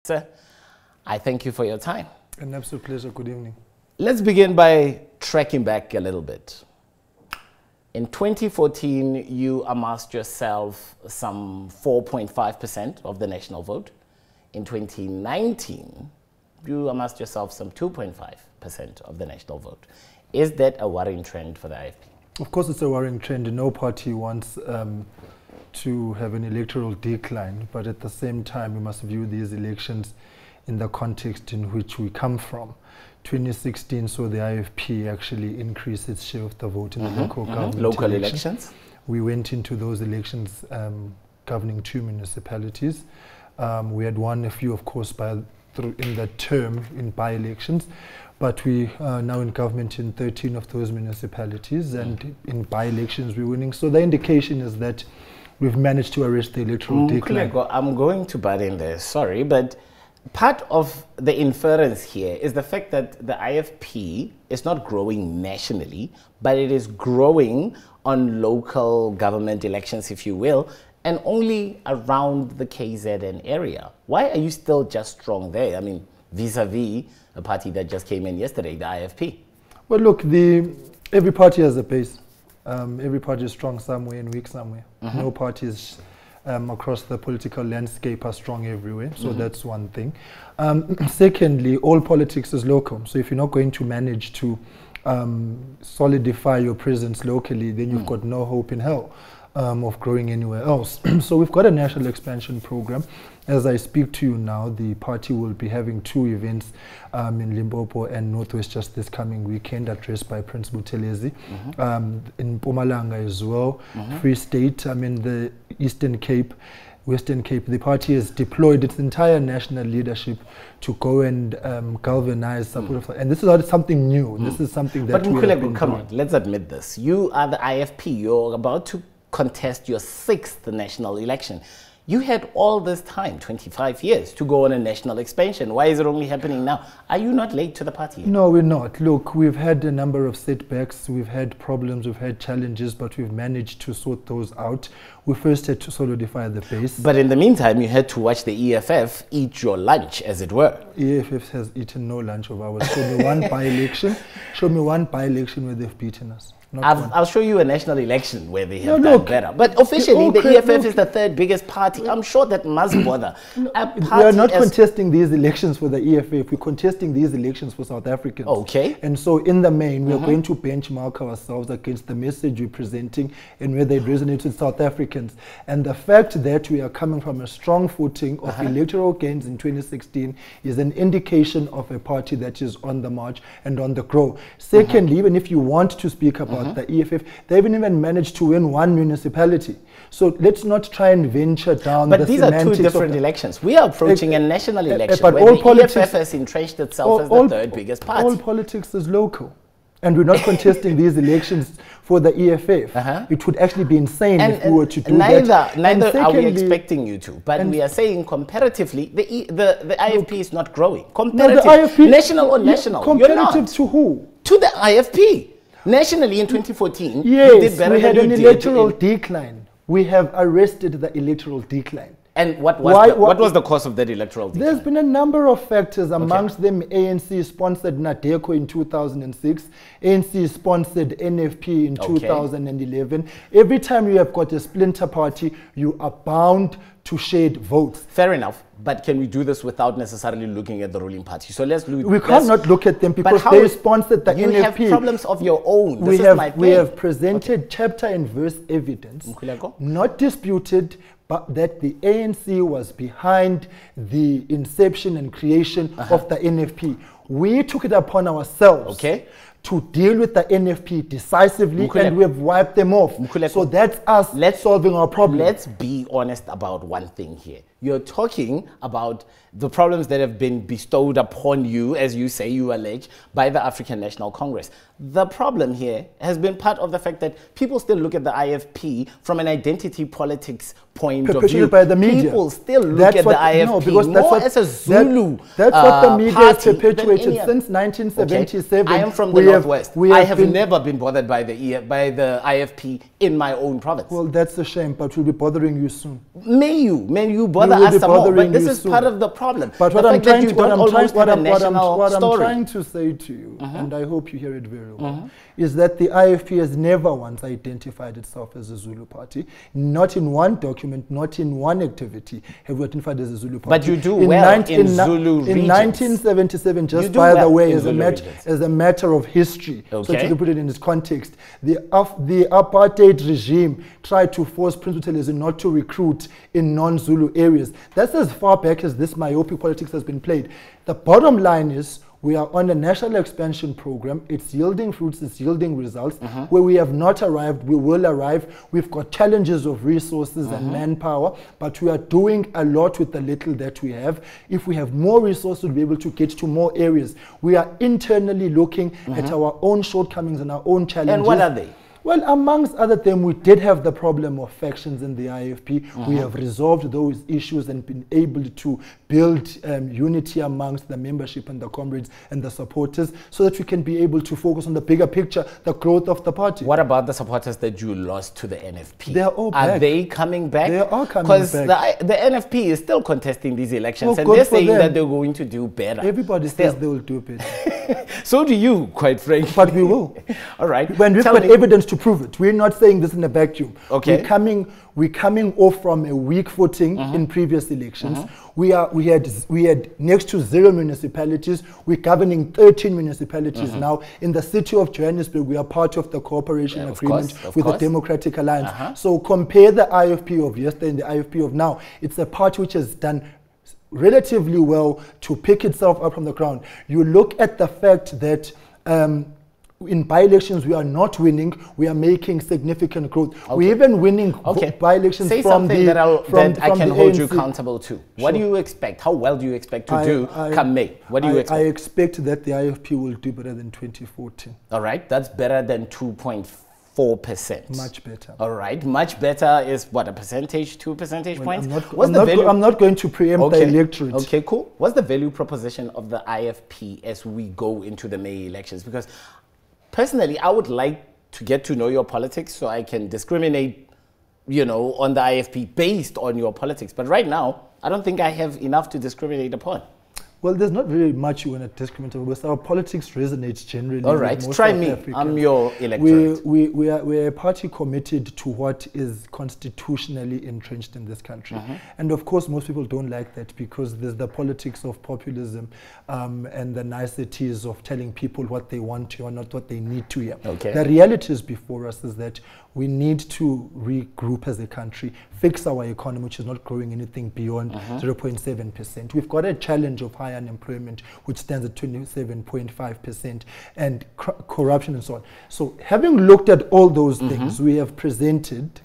Sir, I thank you for your time. An absolute pleasure. Good evening. Let's begin by tracking back a little bit. In 2014, you amassed yourself some 4.5% of the national vote. In 2019, you amassed yourself some 2.5% of the national vote. Is that a worrying trend for the IFP? Of course, it's a worrying trend. No party wants to have an electoral decline, but at the same time, we must view these elections in the context in which we come from. 2016 saw the IFP actually increase its share of the vote in the local government local elections. We went into those elections governing 2 municipalities. We had won a few, of course, in that term in by-elections, but we are now in government in 13 of those municipalities, and in by-elections we're winning. So the indication is that we've managed to arrest the electoral decline. I'm going to butt in there, sorry, but part of the inference here is the fact that the IFP is not growing nationally, but it is growing on local government elections, if you will, and only around the KZN area. Why are you still just strong there? I mean, vis-a-vis a party that just came in yesterday, the IFP. Well, look, every party has a base. Every party is strong somewhere and weak somewhere. No parties across the political landscape are strong everywhere. So that's one thing. Secondly, all politics is local. So if you're not going to manage to solidify your presence locally, then you've got no hope in hell of growing anywhere else. So we've got a national expansion program. As I speak to you now, the party will be having 2 events in Limpopo and Northwest just this coming weekend, addressed by Prince Buthelezi. In Mpumalanga as well, Free State, the Eastern Cape, Western Cape. The party has deployed its entire national leadership to go and galvanize support. And this is not something new. This is something that we have been come doing. on, let's admit this. You are the IFP. You're about to contest your 6th national election. You had all this time, 25 years, to go on a national expansion. Why is it only happening now? Are you not late to the party? No, we're not. Look, we've had a number of setbacks. We've had problems. We've had challenges, but we've managed to sort those out. We first had to solidify the base. But in the meantime, you had to watch the EFF eat your lunch, as it were. EFF has eaten no lunch of ours. Show me one by-election. Show me one by-election where they've beaten us. I'll show you a national election where they have done better. But officially, the EFF is the 3rd biggest party. I'm sure that must bother. We are not contesting these elections for the EFF. We're contesting these elections for South Africans. Okay. And so in the main, we are going to benchmark ourselves against the message we're presenting and whether it resonates with South Africans. And the fact that we are coming from a strong footing of electoral gains in 2016 is an indication of a party that is on the march and on the grow. Secondly, even if you want to speak about the EFF, they haven't even managed to win 1 municipality. So let's not try and venture down but these are 2 different elections. We are approaching a national election but where all the politics, EFF has entrenched itself as the 3rd biggest party. All politics is local. And we're not contesting these elections for the EFF. It would actually be insane if we were to do that. Neither are we expecting you to. But we are saying comparatively, the IFP is not growing. Comparative, no, the IFP, national or national. Comparative to who? To the IFP. Nationally in 2014, yes, you did better we had than an you electoral decline. We have arrested the electoral decline. And what was the cause of that electoral decline? There's been a number of factors, amongst them ANC-sponsored Nadeco in 2006, ANC-sponsored NFP in 2011. Every time you have got a splinter party, you are bound to shed votes. Fair enough, but can we do this without necessarily looking at the ruling party? So let's look. We cannot look at them because they sponsored the NFP. You have problems of your own. We have presented chapter and verse evidence, not disputed, but that the ANC was behind the inception and creation of the NFP. We took it upon ourselves to deal with the NFP decisively, and we have wiped them off. So that's us solving our problem. Let's be honest about one thing here. You're talking about the problems that have been bestowed upon you, as you say, you allege, by the African National Congress. The problem here has been part of the fact that people still look at the IFP from an identity politics point of view. By the media. People still look at the IFP more as a Zulu That's what the media has perpetuated since 1977. I am from the Northwest. I have never been bothered by the IFP in my own province. Well, that's a shame, but we'll be bothering you soon. May you bother us some more, but this is part of the problem. But what I'm trying to say to you, and I hope you hear it very well, is that the IFP has never once identified itself as a Zulu party. Not in one document, not in one activity have we identified as a Zulu party. But you do well in Zulu regions. In 1977, just by the way, as a matter of history, so that you can put it in its context, the apartheid regime tried to force Prince Buthelezi not to recruit in non-Zulu areas. That's as far back as this myopic politics has been played. The bottom line is we are on a national expansion program. It's yielding fruits, it's yielding results. Where we have not arrived, we will arrive. We've got challenges of resources and manpower, but we are doing a lot with the little that we have. If we have more resources, we'll be able to get to more areas. We are internally looking at our own shortcomings and our own challenges. And what are they? Well, amongst other things, we did have the problem of factions in the IFP. We have resolved those issues and been able to build unity amongst the membership and the comrades and the supporters so that we can be able to focus on the bigger picture, the growth of the party. What about the supporters that you lost to the NFP? They are all back. Are they coming back? They are coming Because back. the NFP is still contesting these elections, and they're saying that they're going to do better. Everybody says they will do better. So do you, quite frankly. But we will. All right. When we've got evidence to prove it. We're not saying this in a vacuum. Okay. We're coming off from a weak footing in previous elections. We had next to 0 municipalities. We're governing 13 municipalities now. In the city of Johannesburg, we are part of the cooperation agreement with the Democratic Alliance. So compare the IFP of yesterday and the IFP of now. It's a party which has done relatively well to pick itself up from the ground. You look at the fact that in by-elections we are not winning, we are making significant growth. We're even winning by-elections Say from something the that I can hold you ANC. accountable to. What do you expect? How well do you expect to do come May? What do you expect? I expect that the IFP will do better than 2014. All right, that's better than 2.4%. Much better. All right, much better is what, a percentage, 2 percentage points? I'm not going to preempt the electorate. Okay, cool. What's the value proposition of the IFP as we go into the May elections? Because personally, I would like to get to know your politics so I can discriminate, on the IFP based on your politics. But right now, I don't think I have enough to discriminate upon. Well, there's not very much you want to discriminate about, because our politics resonates generally. All right, try me. I'm your electorate. We are a party committed to what is constitutionally entrenched in this country. And of course, most people don't like that because there's the politics of populism and the niceties of telling people what they want to or not what they need to hear. Okay. The realities before us is that we need to regroup as a country, fix our economy, which is not growing anything beyond 0.7%. We've got a challenge of high unemployment, which stands at 27.5%, and corruption and so on. So having looked at all those things, we have presented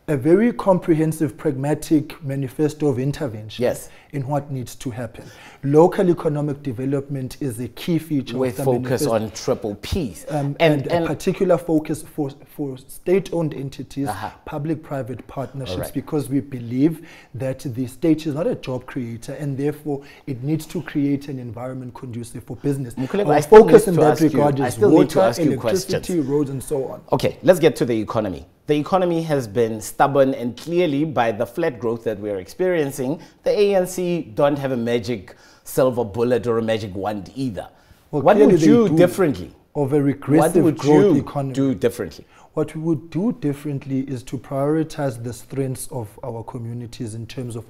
a very comprehensive, pragmatic manifesto of intervention in what needs to happen. Local economic development is a key feature with focus on triple Ps. And a particular focus for state-owned entities, public-private partnerships, because we believe that the state is not a job creator and therefore it needs to create an environment conducive for business. Our focus in that regard is water, electricity, roads, and so on. Okay, let's get to the economy. The economy has been stubborn, and clearly by the flat growth that we're experiencing, the ANC don't have a magic silver bullet or a magic wand either. Well, what would you do differently? Of a regressive growth economy. Do differently? What we would do differently is to prioritize the strengths of our communities in terms of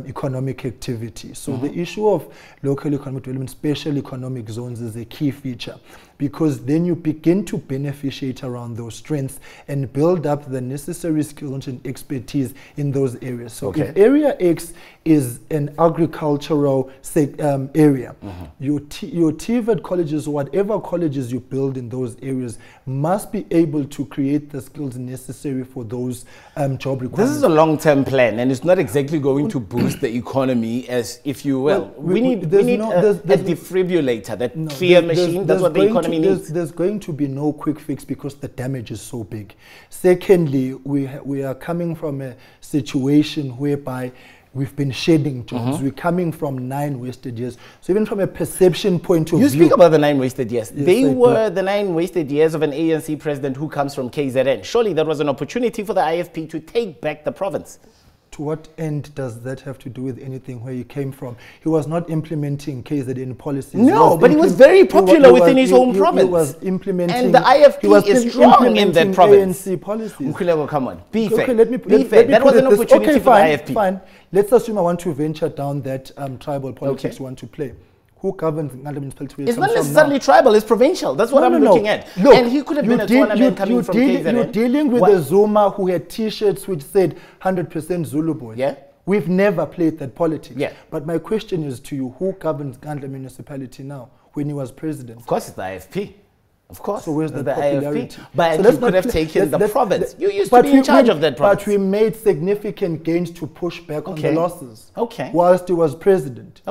economic activity. So the issue of local economic development, special economic zones, is a key feature, because then you begin to beneficiate around those strengths and build up the necessary skills and expertise in those areas. So if Area X is an agricultural area, your TVET colleges, or whatever colleges you build in those areas, must be able to create the skills necessary for those job requirements. This is a long-term plan, and it's not exactly going to boost the economy, as if you will. We need a defibrillator, that clear machine. That's what the economy needs. There's going to be no quick fix because the damage is so big. Secondly, we are coming from a situation whereby We've been shedding jobs. We're coming from 9 wasted years. So even from a perception point of view... You speak about the 9 wasted years. Yes, they were the 9 wasted years of an ANC president who comes from KZN. Surely that was an opportunity for the IFP to take back the province. To what end does that have to do with anything where he came from? He was not implementing KZN policies. No, but he was very popular within his own province. He was implementing... And the IFP is strong in that province. ANC policies. Mkhuleko, come on. Be fair. Okay, let me that was an opportunity for the IFP. Fine. Let's assume I want to venture down that tribal politics you want to play. Who governs Inkatha municipality? It's not necessarily tribal, it's provincial. That's what I'm looking at. Look, and he could have been a tournament coming from KZN. You're dealing with a Zuma who had T-shirts which said 100% Zulu boy. Yeah. We've never played that politics. Yeah. But my question is to you, who governs Inkatha municipality now when he was president? Of course it's the IFP. Of course. So where's the popularity? IFP? But so you could have taken the province. You used to be in charge of that province. But we made significant gains to push back on the losses. Whilst he was president.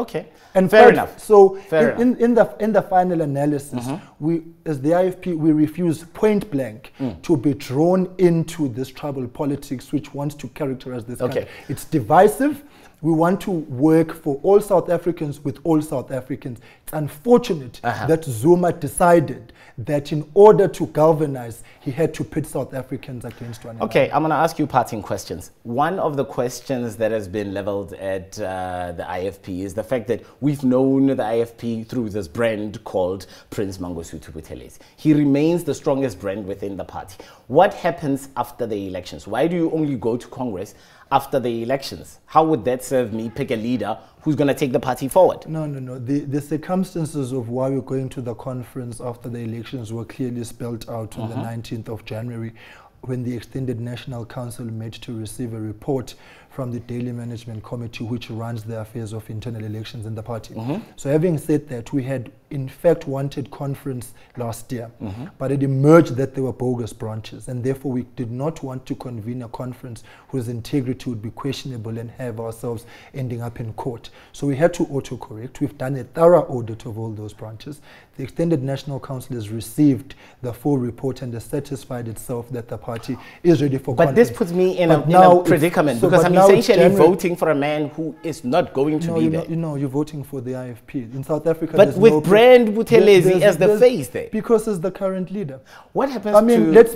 And fair enough. So in the final analysis, we, as the IFP, we refuse point blank to be drawn into this tribal politics which wants to characterize this country. It's divisive. We want to work for all South Africans with all South Africans. It's unfortunate that Zuma decided that in order to galvanize, he had to pit South Africans against one another. Okay, I'm going to ask you parting questions. One of the questions that has been leveled at the IFP is the fact that we've known the IFP through this brand called Prince Mangosuthu Buthelezi. He remains the strongest brand within the party. What happens after the elections? Why do you only go to Congress after the elections? How would that serve me pick a leader who's going to take the party forward? No. The circumstances of why we're going to the conference after the elections were clearly spelled out on the 19th of January when the Extended National Council met to receive a report from the Daily Management Committee, which runs the affairs of internal elections in the party. So having said that, we had in fact wanted conference last year, but it emerged that there were bogus branches, and therefore we did not want to convene a conference whose integrity would be questionable and have ourselves ending up in court. So we had to autocorrect. We've done a thorough audit of all those branches. The Extended National Council has received the full report and has satisfied itself that the party is ready for conference. But this puts me in a predicament, because I'm essentially voting for a man who is not going to be there. No, you're voting for the IFP. In South Africa, but with Brand Buthelezi as the face there. Because he's the current leader. What happens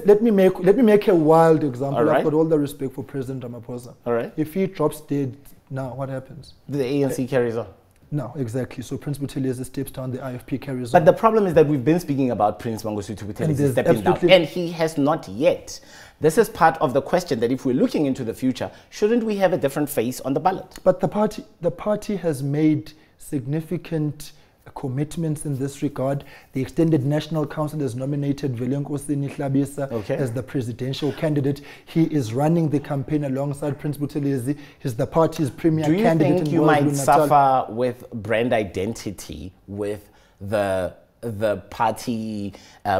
let me make a wild example. I've got all the respect for President Ramaphosa. If he drops dead now, what happens? The ANC carries on. No, exactly. So Prince Buthelezi steps down, the IFP carries on. But the problem is that we've been speaking about Prince Mangosuthu Buthelezi stepping down, and he has not yet. This is part of the question that if we're looking into the future, shouldn't we have a different face on the ballot? But the party has made significant commitments in this regard. The Extended National Council has nominated Velenkosi Hlabisa as the presidential candidate. He is running the campaign alongside Prince Buthelezi. He's the party's premier candidate. Do you think you might suffer with brand identity with the party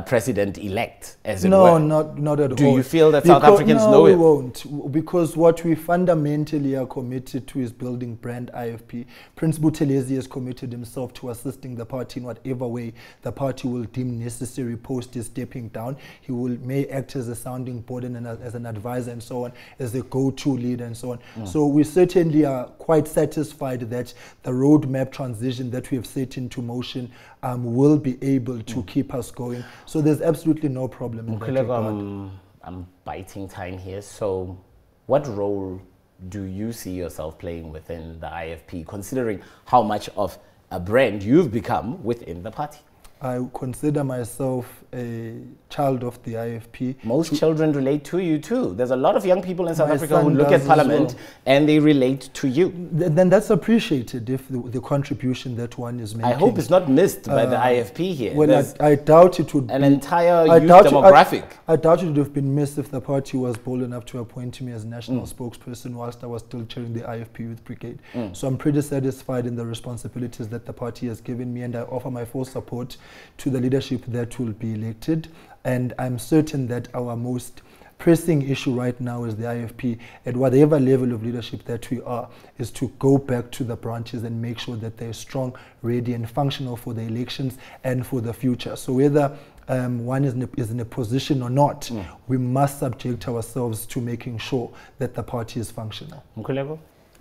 president-elect, as it were? No, not at all. Do you feel that South Africans know it? No, we won't. Because what we fundamentally are committed to is building brand IFP. Prince Buthelezi has committed himself to assisting the party in whatever way the party will deem necessary post his stepping down. He may act as a sounding board and as an advisor and so on, as a go-to leader and so on. So we certainly are quite satisfied that the roadmap transition that we have set into motion will be able to keep us going. So there's absolutely no problem in that regard. I'm biting time here. So what role do you see yourself playing within the IFP, considering how much of a brand you've become within the party? I consider myself a child of the IFP. Most children relate to you too. There's a lot of young people in South Africa who look at Parliament and they relate to you. Then that's appreciated if the contribution that one is making. I hope it's not missed by the IFP here. Well, I doubt it would. An entire youth demographic. I doubt it would have been missed if the party was bold enough to appoint me as national spokesperson whilst I was still chairing the IFP Youth Brigade. So I'm pretty satisfied in the responsibilities that the party has given me, and I offer my full support to the leadership that will be elected. And I'm certain that our most pressing issue right now is the IFP, at whatever level of leadership that we are, is to go back to the branches and make sure that they're strong, ready and functional for the elections and for the future. So whether one is in a position or not, we must subject ourselves to making sure that the party is functional. Mkhuleko?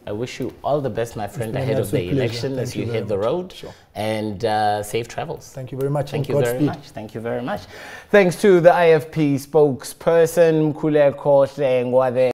I wish you all the best, my friend, been an ahead of the absolute pleasure. election Thank as you you very hit the much. road. Sure. And safe travels. Thank you very much. Thank and you very Godspeed. much. Thank you very much. Thanks to the IFP spokesperson, Mkhuleko Hlengwa there.